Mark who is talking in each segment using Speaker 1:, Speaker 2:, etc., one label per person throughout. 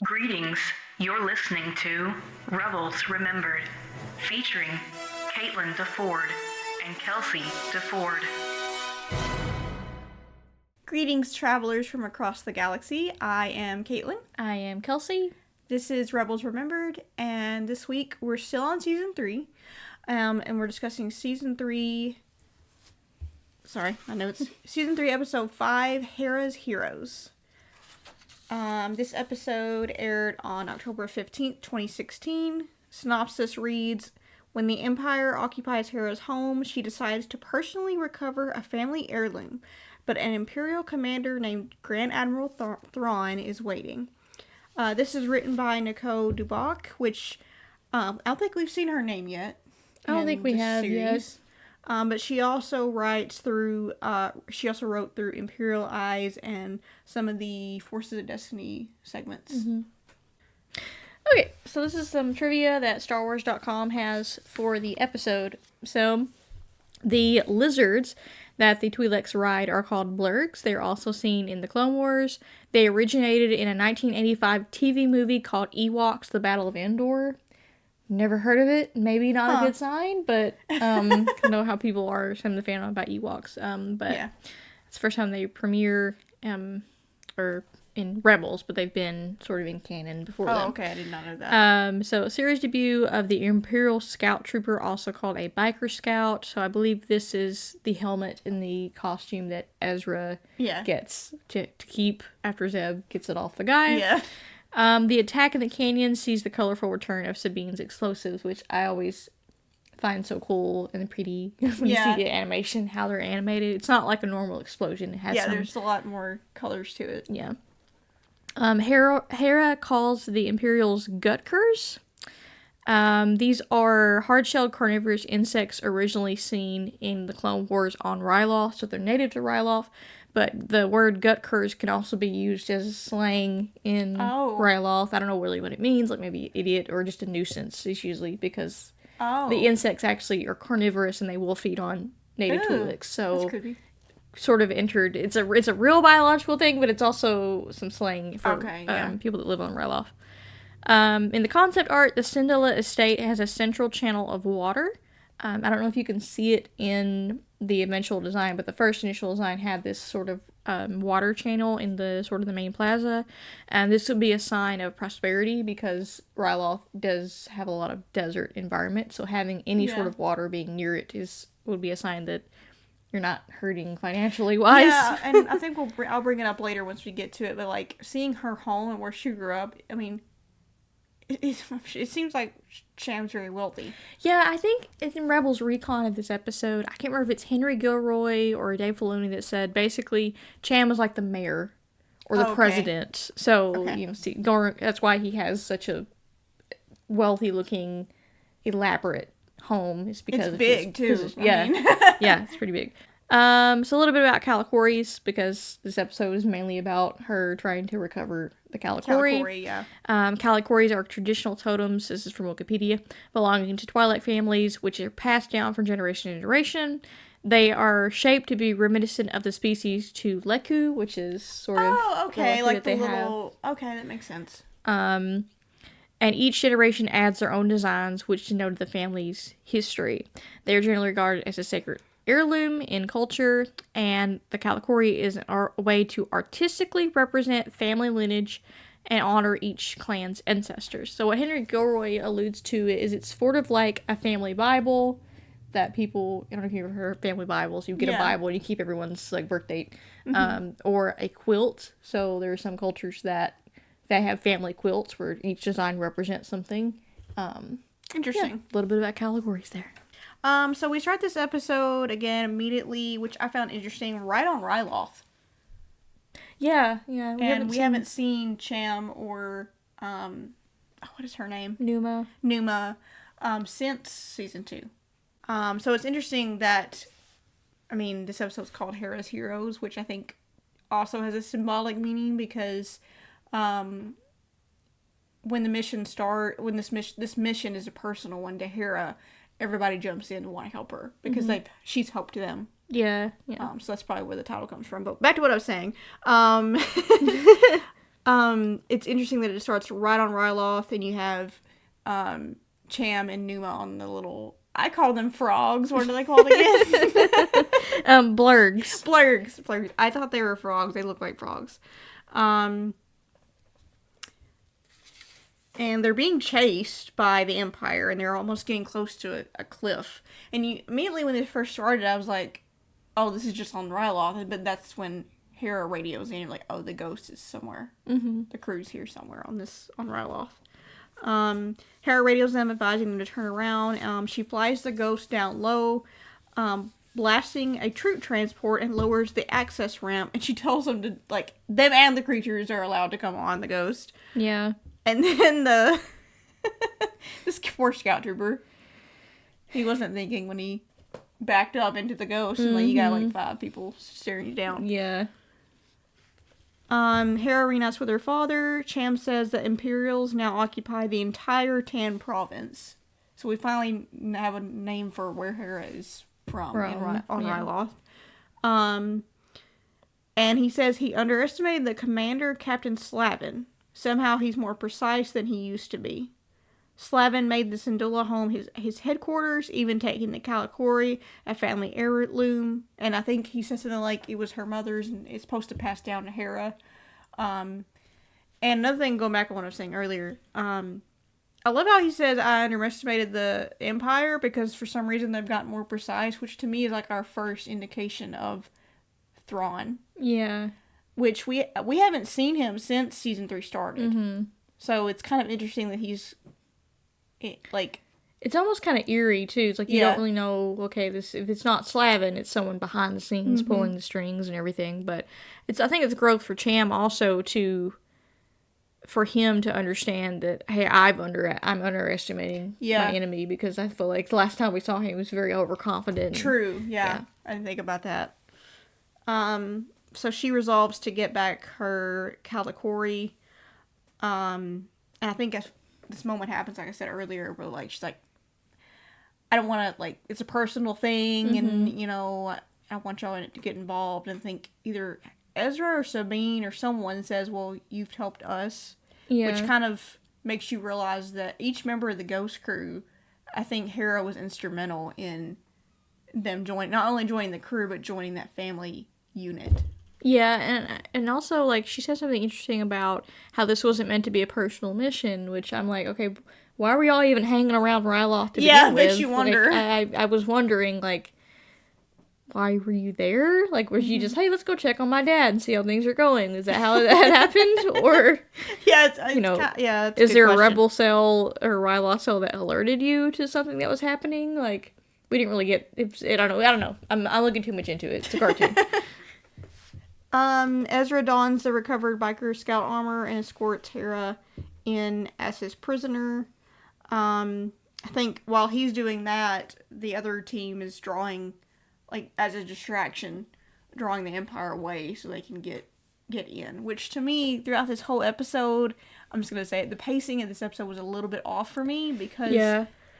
Speaker 1: Greetings. You're listening to Rebels Remembered, featuring Caitlin DeFord and Kelsey DeFord.
Speaker 2: Greetings, travelers from across the galaxy. I am Caitlin.
Speaker 3: I am Kelsey.
Speaker 2: This is Rebels Remembered, and this week we're still on Season 3, and we're discussing Season 3... Sorry, my notes. Season 3, Episode 5, Hera's Heroes. This episode aired on October 15th, 2016. Synopsis reads, when the Empire occupies Hera's home, she decides to personally recover a family heirloom, but an Imperial commander named Grand Admiral Thrawn is waiting. This is written by Nicole Duboc, which I don't think we've seen her name yet.
Speaker 3: I don't think we have yet.
Speaker 2: But she also writes through, she also wrote through Imperial Eyes and some of the Forces of Destiny segments.
Speaker 3: Mm-hmm. Okay, so this is some trivia that StarWars.com has for the episode. So, the lizards that the Twi'leks ride are called blurgs. They're also seen in the Clone Wars. They originated in a 1985 TV movie called Ewoks: The Battle of Endor. Never heard of it. Maybe not a good sign, but I know how people are some of the fan about Ewoks. But yeah. It's the first time they premiere or in Rebels, but they've been sort of in canon before them.
Speaker 2: Oh, okay, I did not know that.
Speaker 3: So a series debut of the Imperial Scout Trooper, also called a Biker Scout. So I believe this is the helmet and the costume that Ezra gets to keep after Zeb gets it off the guy.
Speaker 2: Yeah.
Speaker 3: The attack in the canyon sees the colorful return of Sabine's explosives, which I always find so cool and pretty when you see the animation, how they're animated. It's not like a normal explosion. It has
Speaker 2: there's a lot more colors to it.
Speaker 3: Yeah. Hera calls the Imperials Gutkers. These are hard-shelled carnivorous insects originally seen in the Clone Wars on Ryloth, so they're native to Ryloth. But the word Gutkers can also be used as slang in Ryloth. I don't know really what it means, like maybe idiot or just a nuisance is usually because the insects actually are carnivorous and they will feed on native Twi'leks. So
Speaker 2: that's creepy.
Speaker 3: Sort of entered, it's a real biological thing, but it's also some slang for people that live on Ryloth. In the concept art, the Syndulla estate has a central channel of water. I don't know if you can see it in the eventual design, but the first initial design had this sort of water channel in the sort of the main plaza, and this would be a sign of prosperity because Ryloth does have a lot of desert environment, so having any sort of water being near it would be a sign that you're not hurting financially wise.
Speaker 2: Yeah, and I think I'll bring it up later once we get to it, but like seeing her home and where she grew up, I mean, it seems like Cham's very wealthy.
Speaker 3: Yeah, I think in Rebels Recon of this episode, I can't remember if it's Henry Gilroy or Dave Filoni that said basically Cham was like the mayor or the president. So, that's why he has such a wealthy looking, elaborate home. Is because
Speaker 2: it's big too.
Speaker 3: Yeah, it's pretty big. So a little bit about Kalikoris, because this episode is mainly about her trying to recover the Kalikori. Kalikoris are traditional totems, this is from Wikipedia, belonging to Twilight families, which are passed down from generation to generation. They are shaped to be reminiscent of the species to Leku, which is sort of
Speaker 2: like the little... Have. Okay, that makes sense.
Speaker 3: And each generation adds their own designs, which denote the family's history. They are generally regarded as a sacred heirloom in culture, and the Kalikori is a way to artistically represent family lineage and honor each clan's ancestors. So what Henry Gilroy alludes to is it's sort of like a family Bible that people, I don't know if you've ever heard of family Bibles, you get a Bible and you keep everyone's like birth date, or a quilt. So there are some cultures that have family quilts where each design represents something.
Speaker 2: Interesting.
Speaker 3: A little bit about Kalikoris there.
Speaker 2: So we start this episode again immediately, which I found interesting, right on Ryloth.
Speaker 3: Yeah.
Speaker 2: We haven't seen Cham or, what is her name? Numa, since season 2. So it's interesting that, this episode's called Hera's Heroes, which I think also has a symbolic meaning because, when the mission this mission is a personal one to Hera, everybody jumps in to want to help her because she's helped them.
Speaker 3: Yeah.
Speaker 2: So that's probably where the title comes from. But back to what I was saying. It's interesting that it starts right on Ryloth, and you have Cham and Numa on the little. I call them frogs. What are they called again?
Speaker 3: Blurgs.
Speaker 2: Blurgs. I thought they were frogs. They look like frogs. And they're being chased by the Empire, and they're almost getting close to a cliff. And immediately when they first started, I was like, "Oh, this is just on Ryloth." But that's when Hera radios in, and you're like, "Oh, the ghost is somewhere. Mm-hmm. The crew's here somewhere on Ryloth." Hera radios them, advising them to turn around. She flies the ghost down low, blasting a troop transport, and lowers the access ramp. And she tells them to, like, them and the creatures are allowed to come on the ghost.
Speaker 3: Yeah.
Speaker 2: And then this poor scout trooper, he wasn't thinking when he backed up into the ghost, and like you got like 5 people staring you down.
Speaker 3: Yeah.
Speaker 2: Hera reunites with her father. Cham says that Imperials now occupy the entire Tan province. So we finally have a name for where Hera is from on Ryloth. And he says he underestimated the commander, Captain Slavin. Somehow he's more precise than he used to be. Slavin made the Syndulla home his headquarters, even taking the Kalikori, a family heirloom. And I think he said something like it was her mother's and it's supposed to pass down to Hera. And another thing, going back on what I was saying earlier, I love how he says I underestimated the Empire because for some reason they've gotten more precise, which to me is like our first indication of Thrawn.
Speaker 3: Yeah.
Speaker 2: Which we haven't seen him since season 3 started.
Speaker 3: Mm-hmm.
Speaker 2: So it's kind of interesting that he's like,
Speaker 3: it's almost kind of eerie too. It's like you don't really know. Okay, if it's not Slavin, it's someone behind the scenes pulling the strings and everything. But I think it's growth for Cham also for him to understand that hey, I'm underestimating my enemy because I feel like the last time we saw him he was very overconfident.
Speaker 2: True. Yeah. I didn't think about that. So she resolves to get back her Kalikori. And I think this moment happens, like I said earlier, where like she's like, I don't want to, like, it's a personal thing, and you know, I want y'all to get involved. And think either Ezra or Sabine or someone says, "Well, you've helped us," which kind of makes you realize that each member of the Ghost crew, I think Hera was instrumental in them not only joining the crew but joining that family unit.
Speaker 3: Yeah, and also, like, she said something interesting about how this wasn't meant to be a personal mission, which I'm like, okay, why were y'all even hanging around Ryloth to begin with?
Speaker 2: Yeah, makes you wonder.
Speaker 3: Like, I was wondering, like, why were you there? Like, was you just, hey, let's go check on my dad and see how things are going? Is that how that happened? Or, is there a rebel cell or Ryloth cell that alerted you to something that was happening? Like, we didn't really get, I don't know. I'm looking too much into it. It's a cartoon.
Speaker 2: Ezra dons the recovered biker scout armor and escorts Hera in as his prisoner. I think while he's doing that, the other team is drawing, like, as a distraction, drawing the Empire away so they can get in. Which, to me, throughout this whole episode, I'm just gonna say it, the pacing of this episode was a little bit off for me because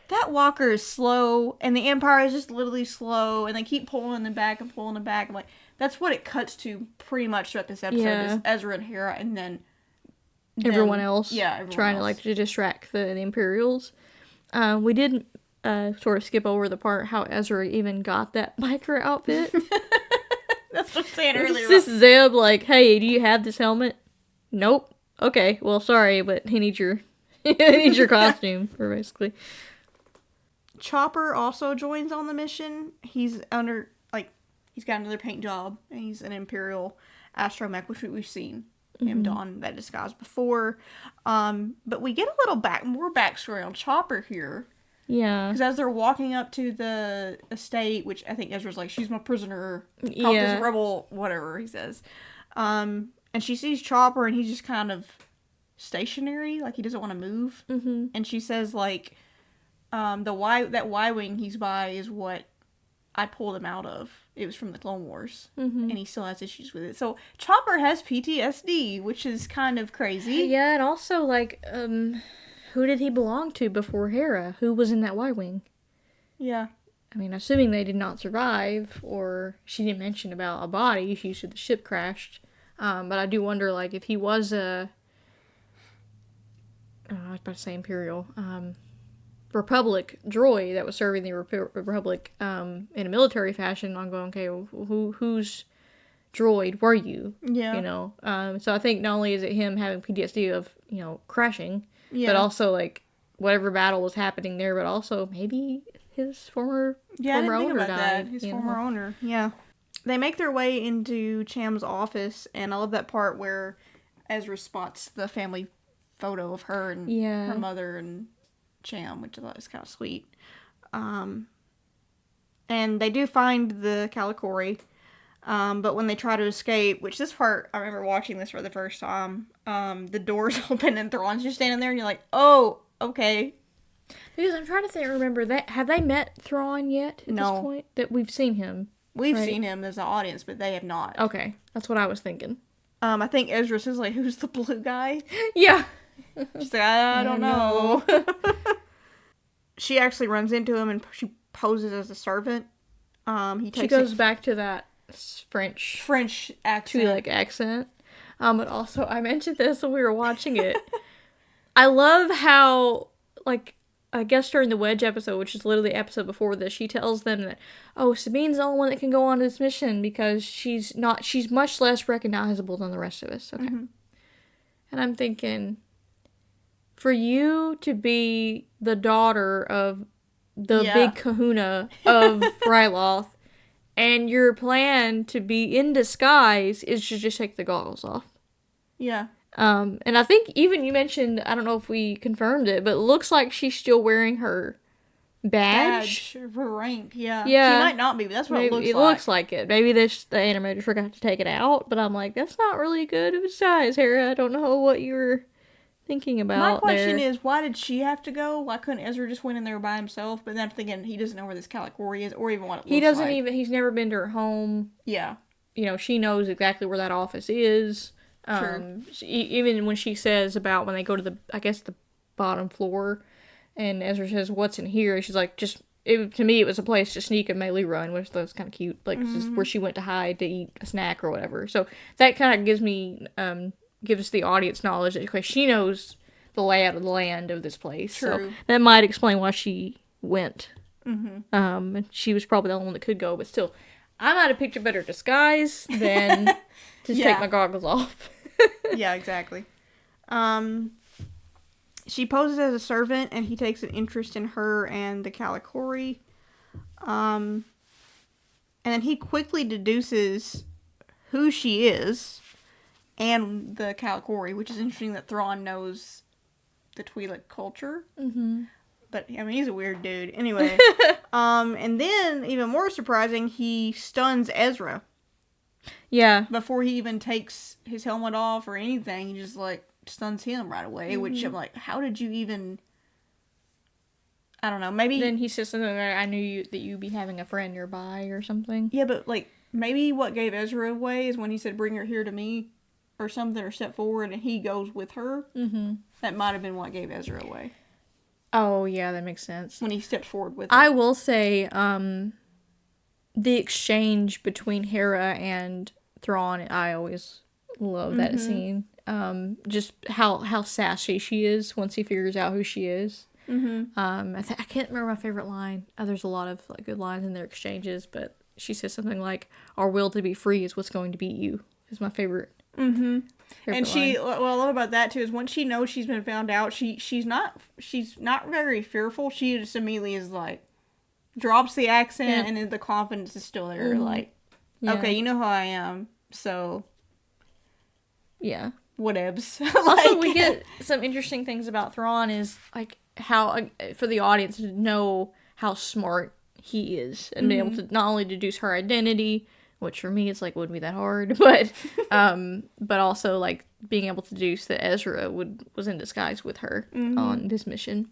Speaker 2: that walker is slow, and the Empire is just literally slow, and they keep pulling them back and pulling them back. I'm like, that's what it cuts to pretty much throughout this episode is Ezra and Hera, and then
Speaker 3: everyone else trying to distract the Imperials. We did sort of skip over the part how Ezra even got that biker outfit.
Speaker 2: That's what I'm saying earlier.
Speaker 3: This Zeb like, hey, do you have this helmet? Nope. Okay, well, sorry, but he needs your costume, basically.
Speaker 2: Chopper also joins on the mission. He's he's got another paint job, and he's an Imperial astromech, which we've seen him don that disguise before. But we get a little more backstory on Chopper here.
Speaker 3: Yeah.
Speaker 2: Because as they're walking up to the estate, which I think Ezra's like, she's my prisoner, help this rebel, whatever he says. And she sees Chopper, and he's just kind of stationary, like he doesn't want to move. Mm-hmm. And she says, like, that Y-Wing he's by is what I pulled him out of. It was from the Clone Wars. Mm-hmm. And he still has issues with it. So Chopper has PTSD, which is kind of crazy.
Speaker 3: Yeah, and also, like, who did he belong to before Hera? Who was in that Y-Wing?
Speaker 2: Yeah.
Speaker 3: I mean, assuming they did not survive, or she didn't mention about a body, she said the ship crashed. But I do wonder, like, if he was a was about to say Imperial, Republic droid that was serving the Republic in a military fashion. I'm going, okay, whose droid were you?
Speaker 2: Yeah.
Speaker 3: You know? So I think not only is it him having PTSD of, crashing,
Speaker 2: Yeah.
Speaker 3: but also, like, whatever battle was happening there, but also maybe his former
Speaker 2: I didn't think
Speaker 3: owner
Speaker 2: about that.
Speaker 3: died.
Speaker 2: His former owner. Yeah. They make their way into Cham's office, and I love that part where Ezra spots the family photo of her and her mother and Cham, which I thought was kind of sweet. And they do find the Kalikori, but when they try to escape, which this part, I remember watching this for the first time, the doors open and Thrawn's just standing there, and you're like, oh, okay.
Speaker 3: Because I'm trying to remember that. Have they met Thrawn yet at this point? That we've seen him.
Speaker 2: We've seen him as an audience, but they have not.
Speaker 3: Okay, that's what I was thinking.
Speaker 2: I think Ezra says, like, who's the blue guy?
Speaker 3: Yeah.
Speaker 2: She's like, I don't know. She actually runs into him and she poses as a servant.
Speaker 3: She goes back to that French
Speaker 2: accent.
Speaker 3: accent. But also, I mentioned this when we were watching it. I love how, like, I guess during the Wedge episode, which is literally the episode before this, she tells them that, oh, Sabine's the only one that can go on this mission because she's much less recognizable than the rest of us. Okay. Mm-hmm. And I'm thinking, for you to be the daughter of the big kahuna of Ryloth, and your plan to be in disguise is to just take the goggles off.
Speaker 2: Yeah.
Speaker 3: And I think even you mentioned, I don't know if we confirmed it, but it looks like she's still wearing her badge.
Speaker 2: Her rank, yeah.
Speaker 3: Yeah.
Speaker 2: She might not be, but that's what it looks like.
Speaker 3: It looks like it. Maybe the animators forgot to take it out, but I'm like, that's not really good of a size, Hera. I don't know what you were thinking about.
Speaker 2: My question is, why did she have to go? Why couldn't Ezra just went in there by himself? But then I'm thinking, he doesn't know where this Kalikori is, or even what it looks like.
Speaker 3: He's never been to her home.
Speaker 2: Yeah.
Speaker 3: She knows exactly where that office is.
Speaker 2: True.
Speaker 3: Even when she says about when they go to the bottom floor, and Ezra says, what's in here? She's like, to me, it was a place to sneak and melee run, which was kind of cute. Like, this is where she went to hide to eat a snack or whatever. So that kind of gives the audience knowledge that, okay, she knows the layout of the land of this place.
Speaker 2: True.
Speaker 3: So that might explain why she went.
Speaker 2: Mm-hmm.
Speaker 3: And she was probably the only one that could go, but still, I might have picked a better disguise than to take my goggles off.
Speaker 2: Yeah, exactly. She poses as a servant, and he takes an interest in her and the Kalikori. And then he quickly deduces who she is and the Kalikori, which is interesting that Thrawn knows the Twi'lek culture.
Speaker 3: Mm-hmm.
Speaker 2: But, I mean, he's a weird dude. Anyway. And then, even more surprising, he stuns Ezra.
Speaker 3: Yeah.
Speaker 2: Before he even takes his helmet off or anything, he just, like, stuns him right away. Mm-hmm. Which I'm like, how did you even... I don't know, maybe...
Speaker 3: Then he says something like, I knew that you'd be having a friend nearby or something.
Speaker 2: Yeah, but, like, maybe what gave Ezra away is when he said, bring her here to me or something, or step forward, and he goes with her.
Speaker 3: Mm-hmm.
Speaker 2: That might have been what gave Ezra away.
Speaker 3: Oh, yeah, that makes sense.
Speaker 2: When he stepped forward with her.
Speaker 3: I will say, the exchange between Hera and Thrawn, I always love that scene. Just how sassy she is once he figures out who she is.
Speaker 2: Mm-hmm.
Speaker 3: I can't remember my favorite line. There's a lot of like good lines in their exchanges, but she says something like, "Our will to be free is what's going to beat you." Is my favorite.
Speaker 2: Mm-hmm. And
Speaker 3: line.
Speaker 2: What I love about that too is once she knows she's been found out, she's not very fearful. She just immediately is like, drops the accent, and then the confidence is still there. Mm-hmm. Like, okay, you know who I am, so
Speaker 3: yeah,
Speaker 2: whatevs.
Speaker 3: Also, we get some interesting things about Thrawn is like how for the audience to know how smart he is and be able to not only deduce her identity, which for me it's like wouldn't be that hard, but also like being able to deduce that Ezra was in disguise with her on this mission.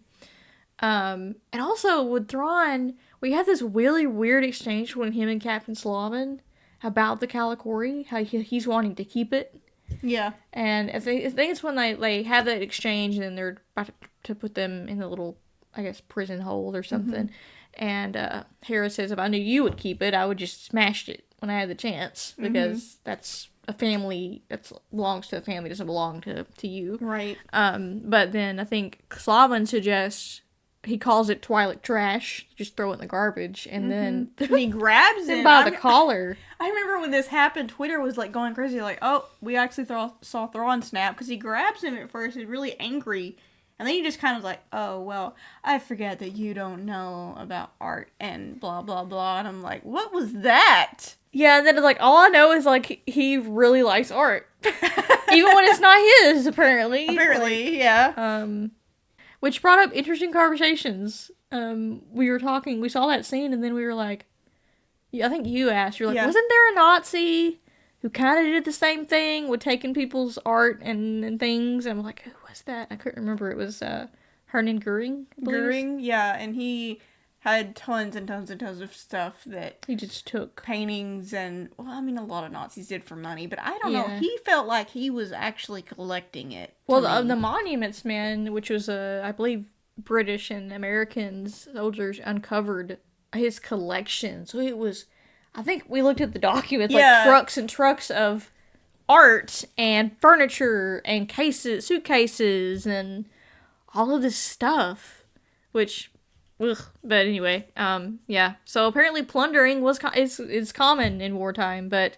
Speaker 3: And also with Thrawn, we had this really weird exchange between him and Captain Slavin about the Kalikori, how he's wanting to keep it.
Speaker 2: Yeah.
Speaker 3: And I think it's when they have that exchange and then they're about to put them in the little, I guess, prison hold or something. And Hera says, if I knew you would keep it, I would just smash it when I had the chance. Because that's a family that belongs to a family doesn't belong to you.
Speaker 2: Right.
Speaker 3: But then I think Slavin suggests, he calls it Twilight trash, just throw it in the garbage, and then
Speaker 2: And he grabs it
Speaker 3: by the collar.
Speaker 2: I remember when this happened, Twitter was like going crazy, like, oh, we actually saw Thrawn snap, because he grabs him at first, he's really angry, and then he just kind of like, oh, well, I forget that you don't know about art and blah, blah, blah, and I'm like, what was that?
Speaker 3: Yeah, and then it's like, all I know is, like, he really likes art. Even when it's not his, apparently.
Speaker 2: Apparently, yeah.
Speaker 3: Which brought up interesting conversations. We were talking, we saw that scene, and then we were like, I think you asked, you're like,
Speaker 2: Yeah.
Speaker 3: wasn't there a Nazi who kind of did the same thing with taking people's art and things? And I'm like, who was that? I couldn't remember. It was Hernan Goering, I believe.
Speaker 2: Goering, yeah, and he had tons and tons and tons of stuff that
Speaker 3: He just took.
Speaker 2: paintings and, well, I mean, a lot of Nazis did for money, but I don't know.
Speaker 3: Yeah.
Speaker 2: He felt like he was actually collecting it.
Speaker 3: Well,
Speaker 2: to me.
Speaker 3: the Monuments Man, which was, I believe, British and American soldiers, uncovered his collection. So it was, I think we looked at the documents,
Speaker 2: Yeah.
Speaker 3: like trucks and trucks of art and furniture and suitcases and all of this stuff, which, ugh. But anyway, yeah. So apparently plundering is common in wartime, but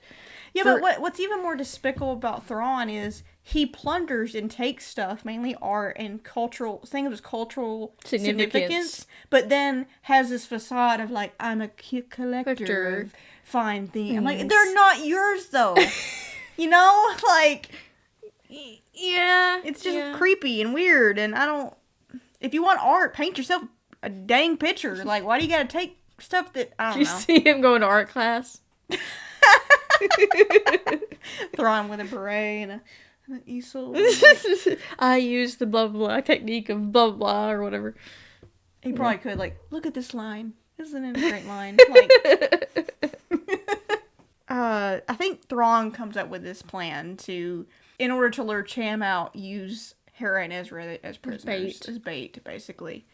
Speaker 2: Yeah, but what's even more despicable about Thrawn is he plunders and takes stuff, mainly art and cultural significance, but then has this facade of like, I'm a cute collector of fine things. I'm like, they're not yours though. You know, like,
Speaker 3: yeah,
Speaker 2: it's just creepy and weird. And I don't. If you want art, paint yourself a dang picture. Like, why do you gotta take stuff that I don't
Speaker 3: You
Speaker 2: know?
Speaker 3: see him going to art class.
Speaker 2: Thrawn with a beret and an easel.
Speaker 3: I use the blah blah blah technique of blah blah or whatever.
Speaker 2: He probably could, like, look at this line. Isn't it a great line? Like, I think Thrawn comes up with this plan to, in order to lure Cham out, use Hera and Ezra as prisoners. As bait, basically.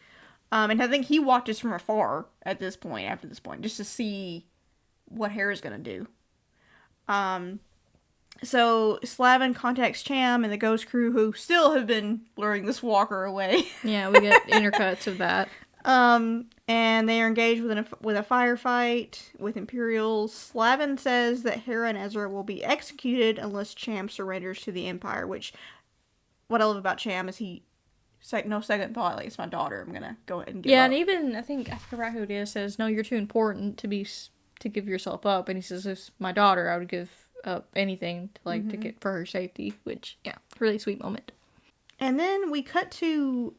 Speaker 2: And I think he watches from afar after this point, just to see what Hera's gonna do. So Slavin contacts Cham and the Ghost Crew, who still have been luring this walker away.
Speaker 3: Yeah, we get intercuts of that.
Speaker 2: And they are engaged with a firefight with Imperials. Slavin says that Hera and Ezra will be executed unless Cham surrenders to the Empire, which, what I love about Cham is no second thought, like, it's my daughter, I'm gonna go ahead and give up.
Speaker 3: And even, I think, I forgot who it is, says, no, you're too important to give yourself up. And he says, if my daughter, I would give up anything to, like, to get for her safety, which, yeah, really sweet moment.
Speaker 2: And then we cut to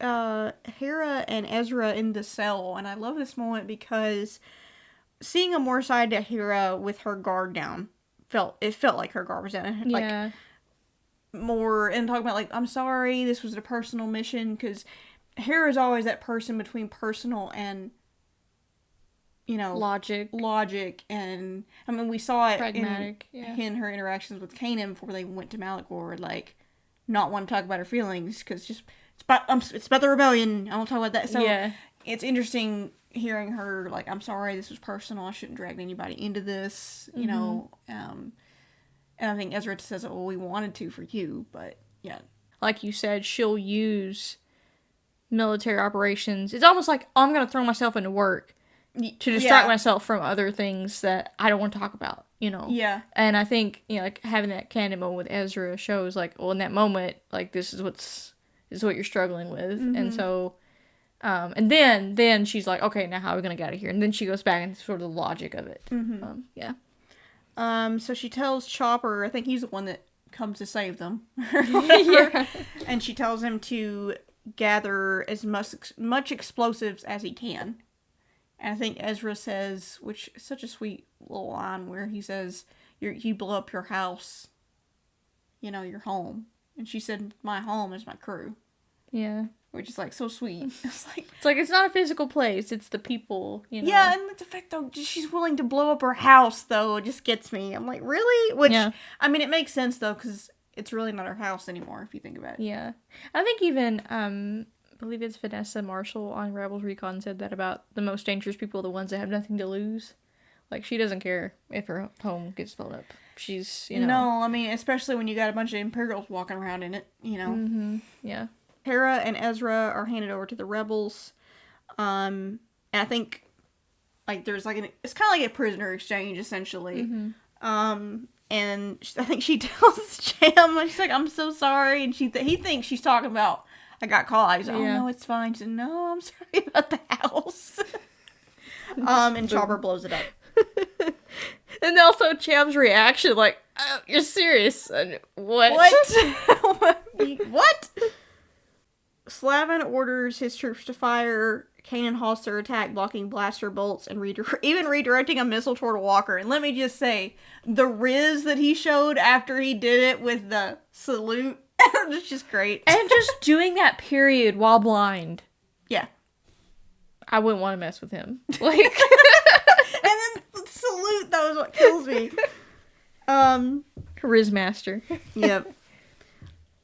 Speaker 2: Hera and Ezra in the cell, and I love this moment because seeing a more side to Hera with her guard down felt like her guard was down. Like,
Speaker 3: Yeah.
Speaker 2: more, and talking about, like, I'm sorry, this was a personal mission, because Hera's always that person between personal and, you know,
Speaker 3: Logic,
Speaker 2: and, I mean, we saw it
Speaker 3: pragmatic,
Speaker 2: in her interactions with Kanan before they went to Malachor, like, not want to talk about her feelings, because just, it's about the rebellion, I won't talk about that, so,
Speaker 3: yeah.
Speaker 2: It's interesting hearing her, like, I'm sorry, this was personal, I shouldn't drag anybody into this, you know, and I think Ezra says, oh, we wanted to for you, but, yeah.
Speaker 3: Like you said, she'll use military operations. It's almost like, oh, I'm going to throw myself into work to distract myself from other things that I don't want to talk about, you know?
Speaker 2: Yeah.
Speaker 3: And I think, you know, like, having that candid moment with Ezra shows, like, well, in that moment, like, this is what you're struggling with. And so, and then she's like, okay, now how are we going to get out of here? And then she goes back into sort of the logic of it. Yeah.
Speaker 2: So she tells Chopper, I think he's the one that comes to save them.
Speaker 3: Yeah.
Speaker 2: And she tells him to gather as much explosives as he can. And I think Ezra says, which is such a sweet little line, where he says, you blow up your house, you know, your home. And she said, my home is my crew.
Speaker 3: Yeah.
Speaker 2: Which is, like, so sweet.
Speaker 3: It's like, it's not a physical place, it's the people, you know?
Speaker 2: Yeah, and the fact, though, she's willing to blow up her house, though, it just gets me. I'm like, really? Which, I mean, it makes sense, though, because it's really not her house anymore, if you think about it.
Speaker 3: Yeah. I think even, I believe it's Vanessa Marshall on Rebels Recon said that about the most dangerous people are the ones that have nothing to lose. Like, she doesn't care if her home gets blown up. she's, you know.
Speaker 2: No, I mean, especially when you got a bunch of Imperials walking around in it, you know.
Speaker 3: Mm-hmm. Yeah.
Speaker 2: Hera and Ezra are handed over to the rebels. And I think, like, there's, like, it's kind of like a prisoner exchange, essentially.
Speaker 3: Mm-hmm.
Speaker 2: And I think she tells Cham, she's like, I'm so sorry. And he thinks she's talking about, I got caught. He's like, oh, no, it's fine. She said, no, I'm sorry about the house. And Chopper blows it up.
Speaker 3: And also Cham's reaction, like, oh, you're serious? And what?
Speaker 2: What? Slavin orders his troops to fire. Kanan halts their attack, blocking blaster bolts and even redirecting a missile toward a walker. And let me just say, the riz that he showed after he did it with the salute, it's just great.
Speaker 3: And just doing that period while blind.
Speaker 2: Yeah.
Speaker 3: I wouldn't want to mess with him. Like,
Speaker 2: and then the salute, that was what kills me.
Speaker 3: Riz master.
Speaker 2: Yep.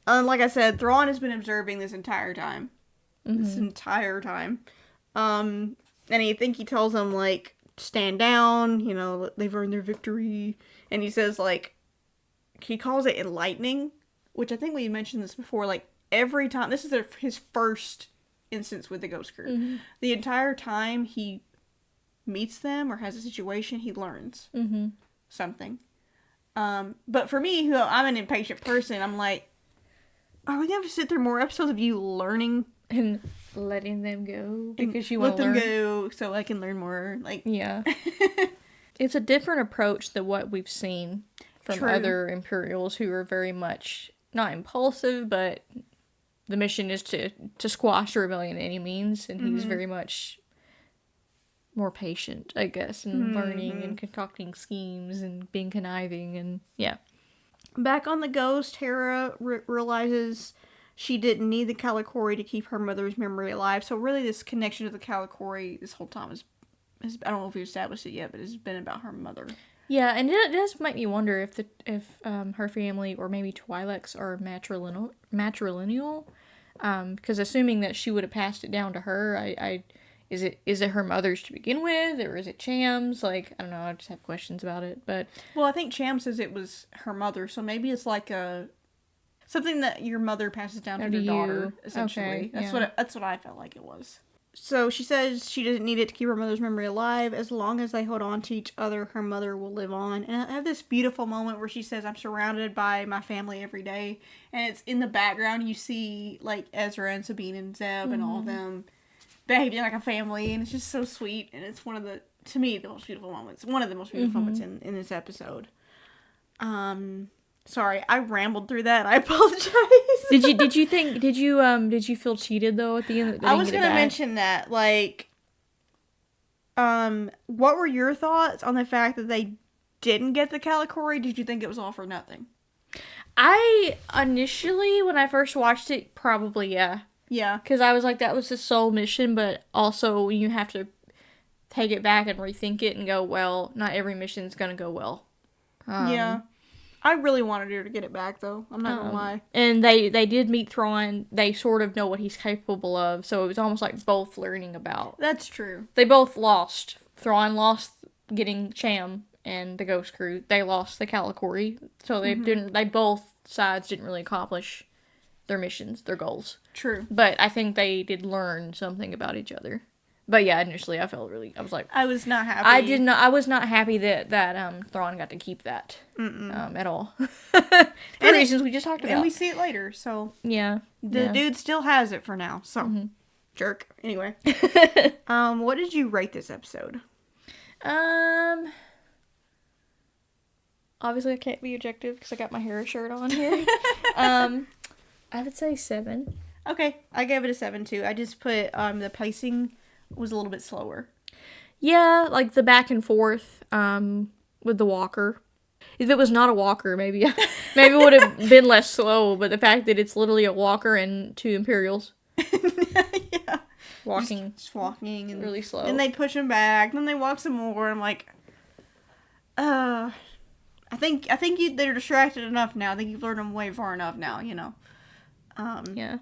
Speaker 2: Like I said, Thrawn has been observing this entire time. This entire time. And he tells them, like, stand down, you know, they've earned their victory. And he says, like, he calls it enlightening, which I think we mentioned this before, like, every time, this is his first instance with the Ghost Crew. Mm-hmm. The entire time he meets them or has a situation, he learns something. But for me, who I'm an impatient person, I'm like, are we going to have to sit through more episodes of you learning?
Speaker 3: And letting them go because you want to learn.
Speaker 2: Let them go so I can learn more. Like,
Speaker 3: yeah. It's a different approach than what we've seen from other Imperials who are very much not impulsive, but the mission is to squash the rebellion at any means, and he's very much more patient, I guess, and learning and concocting schemes and being conniving, and yeah.
Speaker 2: Back on the Ghost, Hera realizes she didn't need the Kalikori to keep her mother's memory alive. So really this connection to the Kalikori this whole time is I don't know if we established it yet, but it's been about her mother.
Speaker 3: Yeah, and it does make me wonder if her family or maybe Twi'leks are matrilineal. Because assuming that she would have passed it down to her, is it her mother's to begin with, or is it Cham's? Like, I don't know, I just have questions about it, but...
Speaker 2: Well, I think Cham says it was her mother, so maybe it's like something that your mother passes down to your daughter, essentially. Okay, that's what I felt like it was. So she says she doesn't need it to keep her mother's memory alive. As long as they hold on to each other, her mother will live on. And I have this beautiful moment where she says, I'm surrounded by my family every day. And it's in the background, you see, like, Ezra and Sabine and Zeb and all of them behaving like a family. And it's just so sweet. And it's one of the, to me, the most beautiful moments. One of the most beautiful moments in this episode. Sorry, I rambled through that. I apologize.
Speaker 3: Did you feel cheated though at the end?
Speaker 2: I was gonna mention that. Like, what were your thoughts on the fact that they didn't get the Kalikori? Did you think it was all for nothing?
Speaker 3: I initially, when I first watched it, probably yeah.
Speaker 2: Yeah.
Speaker 3: Because I was like, that was his sole mission, but also you have to take it back and rethink it and go, well, not every mission's gonna go well.
Speaker 2: Yeah. I really wanted her to get it back, though. I'm not gonna lie.
Speaker 3: And they did meet Thrawn. They sort of know what he's capable of, so it was almost like both learning about.
Speaker 2: That's true.
Speaker 3: They both lost. Thrawn lost getting Cham and the Ghost Crew. They lost the Kalikori, so they didn't. They both sides didn't really accomplish their missions, their goals.
Speaker 2: True.
Speaker 3: But I think they did learn something about each other. But yeah, initially I was like...
Speaker 2: I was not happy.
Speaker 3: I was not happy that Thrawn got to keep that. At all. For reasons we just talked about.
Speaker 2: And we see it later, so...
Speaker 3: Yeah.
Speaker 2: The dude still has it for now, so... Jerk. Anyway. What did you rate this episode?
Speaker 3: Obviously I can't be objective because I got my Hera shirt on here. I would say 7.
Speaker 2: Okay, I gave it a 7 too. I just put the pacing was a little bit slower.
Speaker 3: Yeah, like the back and forth with the walker. If it was not a walker, maybe it would have been less slow, but the fact that it's literally a walker and 2 Imperials.
Speaker 2: Yeah.
Speaker 3: Just
Speaker 2: walking and
Speaker 3: really slow.
Speaker 2: And they push him back, then they walk some more, and I'm like, I think they're distracted enough now. I think you've learned them way far enough now, you know.
Speaker 3: Yeah.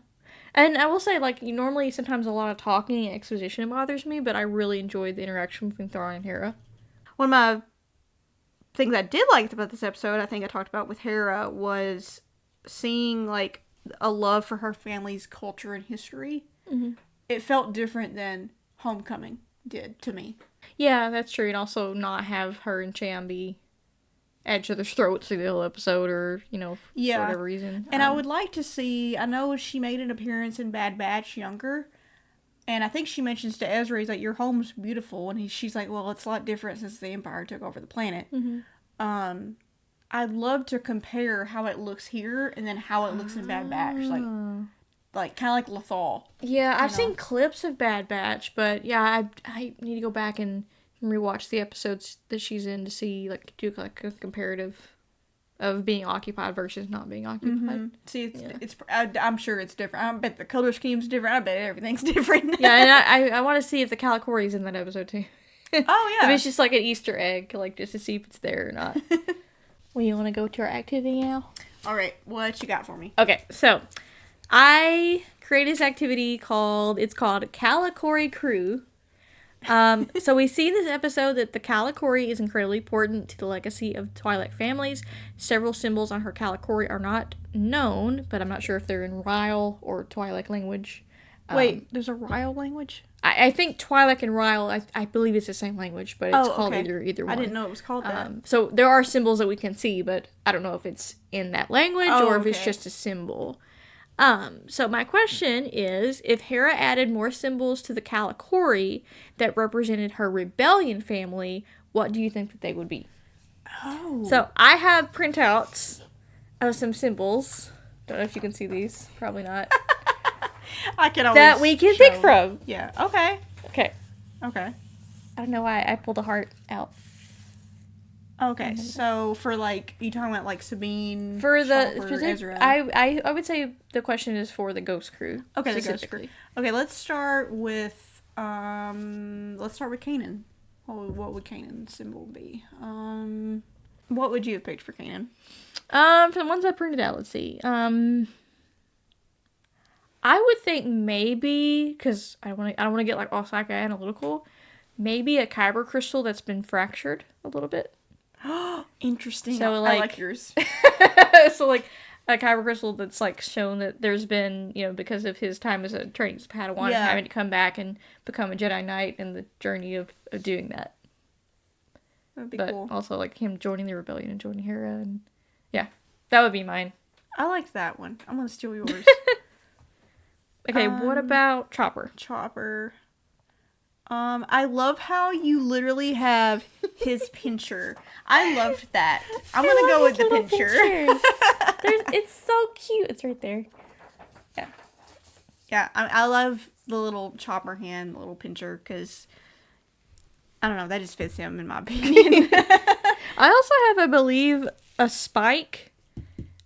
Speaker 3: And I will say, like, normally sometimes a lot of talking and exposition bothers me, but I really enjoyed the interaction between Thrawn and Hera.
Speaker 2: One of my things I did like about this episode, I think I talked about with Hera, was seeing like a love for her family's culture and history.
Speaker 3: Mm-hmm.
Speaker 2: It felt different than Homecoming did to me.
Speaker 3: Yeah, that's true. And also not have her and Cham be at each other's throats through the whole episode, or, you know, for whatever reason.
Speaker 2: And I would like to see, I know she made an appearance in Bad Batch younger, and I think she mentions to Ezra, he's like, your home's beautiful, and she's like, well, it's a lot different since the Empire took over the planet.
Speaker 3: Mm-hmm.
Speaker 2: I'd love to compare how it looks here and then how it looks in Bad Batch, like kind of like Lothal.
Speaker 3: Yeah, I've seen clips of Bad Batch, but yeah, I need to go back and rewatch the episodes that she's in to see, like, do like a comparative of being occupied versus not being occupied.
Speaker 2: Mm-hmm. See, I'm sure it's different. I bet the color scheme's different. I bet everything's different.
Speaker 3: Yeah, and I want to see if the Kalikori's in that episode too.
Speaker 2: Oh yeah,
Speaker 3: Maybe it's just like an Easter egg, like just to see if it's there or not. Well, you want to go to our activity now?
Speaker 2: All right, what you got for me?
Speaker 3: Okay, so I created this activity called Kalikori Crew. So we see in this episode that the Kalikori is incredibly important to the legacy of Twi'lek families. Several symbols on her Kalikori are not known, but I'm not sure if they're in Ryle or Twi'lek language.
Speaker 2: Wait, there's a Ryle language?
Speaker 3: I think Twi'lek and Ryle, I believe it's the same language, but it's called either one.
Speaker 2: I didn't know it was called that.
Speaker 3: So there are symbols that we can see, but I don't know if it's in that language or if it's just a symbol. So my question is, if Hera added more symbols to the Kalikori that represented her rebellion family, what do you think that they would be?
Speaker 2: Oh.
Speaker 3: So I have printouts of some symbols. Don't know if you can see these. Probably not.
Speaker 2: I can always
Speaker 3: that we can pick from.
Speaker 2: Yeah. Okay.
Speaker 3: Okay.
Speaker 2: Okay.
Speaker 3: I don't know why I pulled a heart out.
Speaker 2: Okay, so for like, you talking about like Sabine,
Speaker 3: for the
Speaker 2: Chopper, Ezra?
Speaker 3: I would say the question is for the Ghost Crew.
Speaker 2: Okay, the Ghost Crew. Okay, let's start with Kanan. What would Kanan's symbol be? What would you have picked for Kanan?
Speaker 3: For the ones I printed out, let's see. I would think maybe, because I don't want to get like all psychoanalytical, maybe a kyber crystal that's been fractured a little bit.
Speaker 2: Interesting.
Speaker 3: So,
Speaker 2: I like yours.
Speaker 3: So, like, a kyber crystal that's, like, shown that there's been, you know, because of his time as a training Padawan, having to come back and become a Jedi Knight and the journey of doing that.
Speaker 2: That'd be
Speaker 3: but
Speaker 2: cool.
Speaker 3: Also, like, him joining the rebellion and joining Hera, and yeah, that would be mine.
Speaker 2: I like that one. I'm gonna steal yours.
Speaker 3: Okay, what about Chopper?
Speaker 2: Chopper. I love how you literally have his pincher. I loved that. I'm gonna go with the pincher.
Speaker 3: It's so cute. It's right there. Yeah.
Speaker 2: Yeah, I love the little chopper hand, the little pincher, because, I don't know, that just fits him in my opinion.
Speaker 3: I also have, I believe, a spike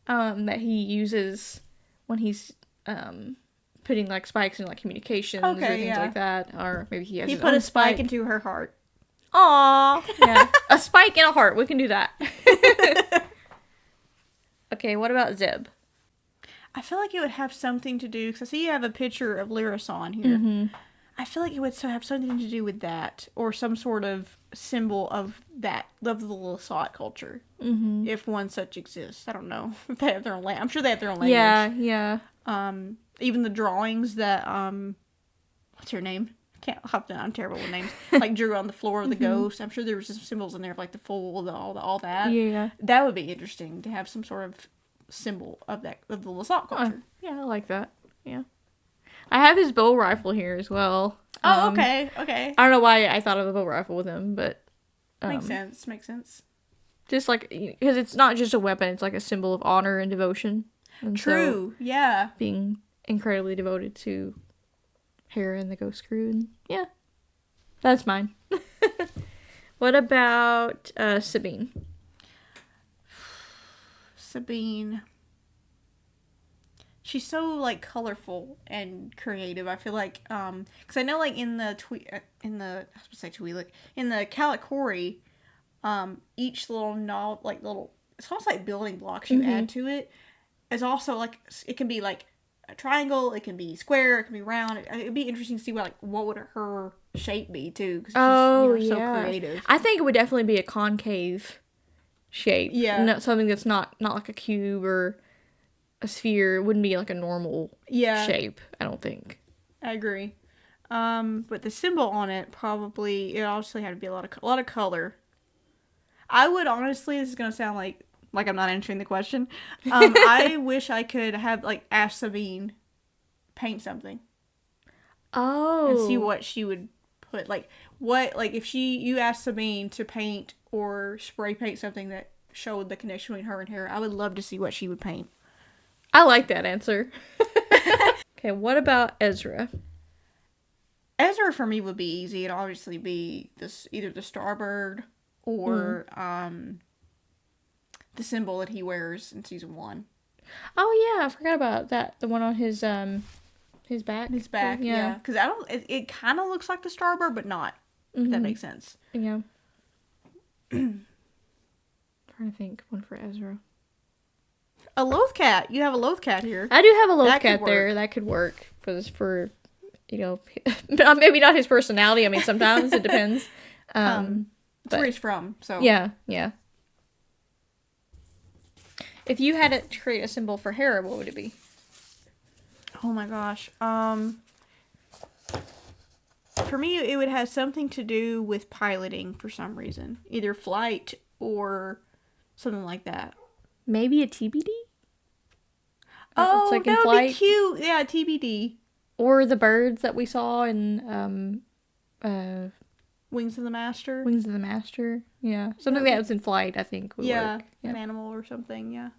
Speaker 3: that he uses when he's putting like spikes in like communications or things like that, or maybe he has.
Speaker 2: He put a spike into her heart.
Speaker 3: Aww, yeah, a spike in a heart. We can do that. Okay, what about Zeb?
Speaker 2: I feel like it would have something to do, because I see you have a picture of Lyris on here. Mm-hmm. I feel like it would have something to do with that, or some sort of symbol of that, of the Lothcat culture, if one such exists. I don't know if they have their own language. I'm sure they have their own language.
Speaker 3: Yeah.
Speaker 2: Even the drawings that what's her name? I'm terrible with names. Like drew on the floor of the ghost. I'm sure there was some symbols in there of like the foal, all that.
Speaker 3: Yeah.
Speaker 2: That would be interesting to have some sort of symbol of the Lothcat culture.
Speaker 3: Yeah, I like that. Yeah. I have his bow rifle here as well.
Speaker 2: Oh, okay.
Speaker 3: I don't know why I thought of a bow rifle with him, but
Speaker 2: makes sense.
Speaker 3: Just like, because it's not just a weapon; it's like a symbol of honor and devotion. And
Speaker 2: True.
Speaker 3: So,
Speaker 2: yeah.
Speaker 3: Being incredibly devoted to Hera and the Ghost Crew, and yeah, that's mine. What about Sabine?
Speaker 2: Sabine. She's so like colorful and creative. I feel like, because I know like in the Kalikori, each little it's almost like building blocks you add to it. Is also like, it can be like a triangle, it can be square, it can be round. It'd be interesting to see what would her shape be too. Cause she's, so creative.
Speaker 3: I think it would definitely be a concave shape.
Speaker 2: Yeah.
Speaker 3: Not something that's not like a cube or a sphere. It wouldn't be like a normal shape, I don't think.
Speaker 2: I agree. But the symbol on it probably, it obviously had to be a lot of color. I would honestly, this is gonna sound like I'm not answering the question. I wish I could have like asked Sabine paint something.
Speaker 3: Oh.
Speaker 2: And see what she would put, like if you asked Sabine to paint or spray paint something that showed the connection between her and Hera, I would love to see what she would paint.
Speaker 3: I like that answer. Okay, what about Ezra?
Speaker 2: Ezra for me would be easy. It'd obviously be either the Starbird or the symbol that he wears in season 1.
Speaker 3: Oh yeah, I forgot about that. The one on his back.
Speaker 2: His back, yeah. Because it kind of looks like the Starbird, but not. If that makes sense.
Speaker 3: Yeah. Trying to think one for Ezra.
Speaker 2: A Lothcat. You have a Lothcat here.
Speaker 3: I do have a Lothcat there. That could work for maybe not his personality. I mean, sometimes it depends.
Speaker 2: That's where he's from. So
Speaker 3: yeah. If you had to create a symbol for Hera, what would it be?
Speaker 2: Oh my gosh. For me, it would have something to do with piloting for some reason, either flight or something like that.
Speaker 3: Maybe a TBD.
Speaker 2: Oh, like that would be cute. Yeah, TBD.
Speaker 3: Or the birds that we saw in
Speaker 2: Wings of the Master.
Speaker 3: Wings of the Master. Yeah, something that was in flight. I think would work. Yeah,
Speaker 2: an animal or something. Yeah.